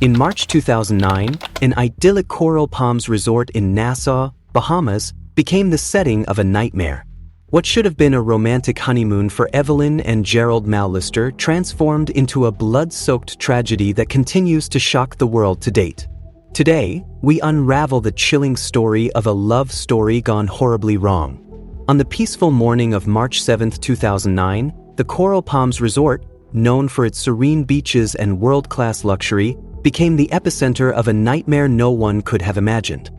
In March 2009, an idyllic coral palms resort in Nassau, Bahamas, became the setting of a nightmare. What should have been a romantic honeymoon for Evelyn and Gerald Mallister transformed into a blood-soaked tragedy that continues to shock the world to date. Today, we unravel the chilling story of a love story gone horribly wrong. On the peaceful morning of March 7, 2009, the Coral Palms Resort, known for its serene beaches and world-class luxury, became the epicenter of a nightmare no one could have imagined.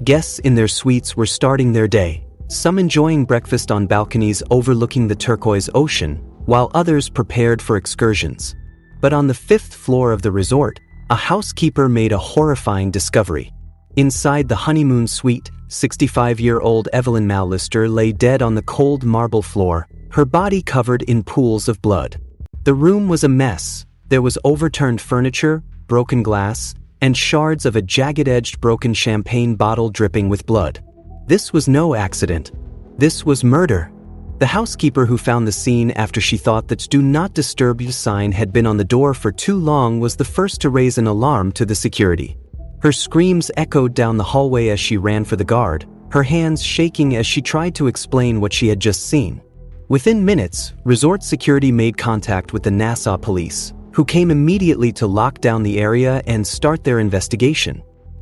Guests in their suites were starting their day, some enjoying breakfast on balconies overlooking the turquoise ocean, while others prepared for excursions. But on the 5th floor of the resort, a housekeeper made a horrifying discovery. Inside the honeymoon suite, 65-year-old Evelyn Mallister lay dead on the cold marble floor, her body covered in pools of blood. The room was a mess. There was overturned furniture, broken glass, and shards of a jagged-edged broken champagne bottle dripping with blood. This was no accident. This was murder. The housekeeper who found the scene after she thought that "Do Not Disturb" sign had been on the door for too long was the first to raise an alarm to the security. Her screams echoed down the hallway as she ran for the guard, her hands shaking as she tried to explain what she had just seen. Within minutes, resort security made contact with the Nassau police, who came immediately to lock down the area and start their investigation.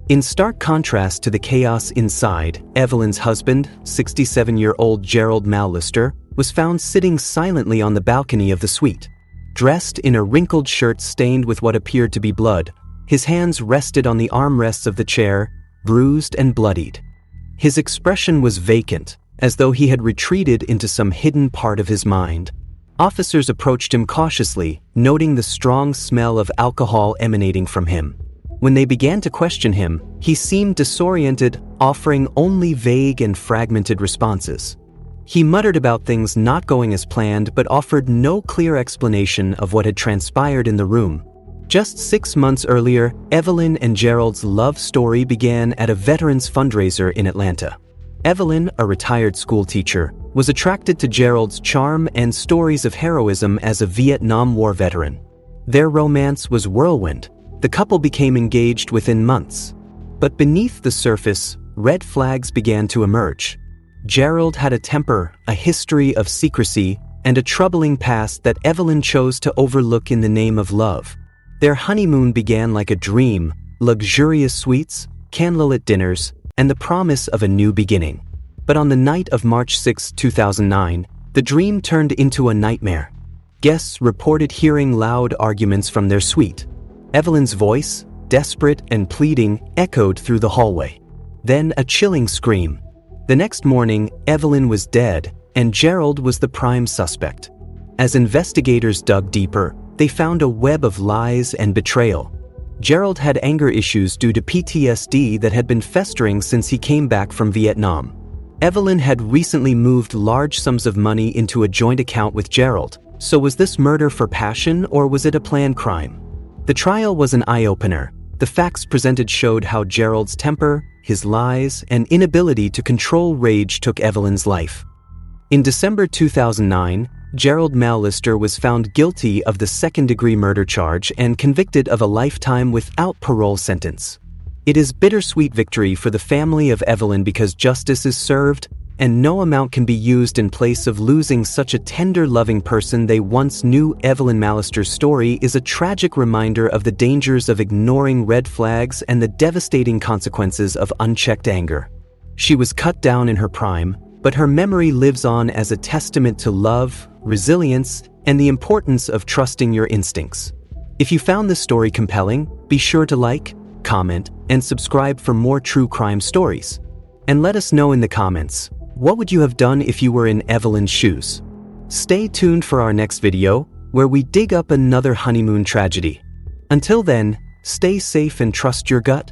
In stark contrast to the chaos inside, Evelyn's husband, 67-year-old Gerald Mallister, was found sitting silently on the balcony of the suite. Dressed in a wrinkled shirt stained with what appeared to be blood, his hands rested on the armrests of the chair, bruised and bloodied. His expression was vacant, as though he had retreated into some hidden part of his mind. Officers approached him cautiously, noting the strong smell of alcohol emanating from him. When they began to question him, he seemed disoriented, offering only vague and fragmented responses. He muttered about things not going as planned but offered no clear explanation of what had transpired in the room. Just 6 months earlier, Evelyn and Gerald's love story began at a veterans fundraiser in Atlanta. Evelyn, a retired schoolteacher, was attracted to Gerald's charm and stories of heroism as a Vietnam War veteran. Their romance was whirlwind. The couple became engaged within months. But beneath the surface, red flags began to emerge. Gerald had a temper, a history of secrecy, and a troubling past that Evelyn chose to overlook in the name of love. Their honeymoon began like a dream, luxurious suites, candlelit dinners, and the promise of a new beginning. But on the night of March 6, 2009, the dream turned into a nightmare. Guests reported hearing loud arguments from their suite. Evelyn's voice, desperate and pleading, echoed through the hallway. Then a chilling scream. The next morning, Evelyn was dead, and Gerald was the prime suspect. As investigators dug deeper, they found a web of lies and betrayal. Gerald had anger issues due to PTSD that had been festering since he came back from Vietnam. Evelyn had recently moved large sums of money into a joint account with Gerald. So was this murder for passion, or was it a planned crime? The trial was an eye-opener. The facts presented showed how Gerald's temper, his lies, and inability to control rage took Evelyn's life. In December 2009, Gerald Mallister was found guilty of the second-degree murder charge and convicted of a lifetime without parole sentence. It is bittersweet victory for the family of Evelyn because justice is served, and no amount can be used in place of losing such a tender, loving person they once knew. Evelyn Mallister's story is a tragic reminder of the dangers of ignoring red flags and the devastating consequences of unchecked anger. She was cut down in her prime, but her memory lives on as a testament to love, resilience, and the importance of trusting your instincts. If you found this story compelling, be sure to like, comment, and subscribe for more true crime stories. And let us know in the comments, what would you have done if you were in Evelyn's shoes? Stay tuned for our next video, where we dig up another honeymoon tragedy. Until then, stay safe and trust your gut.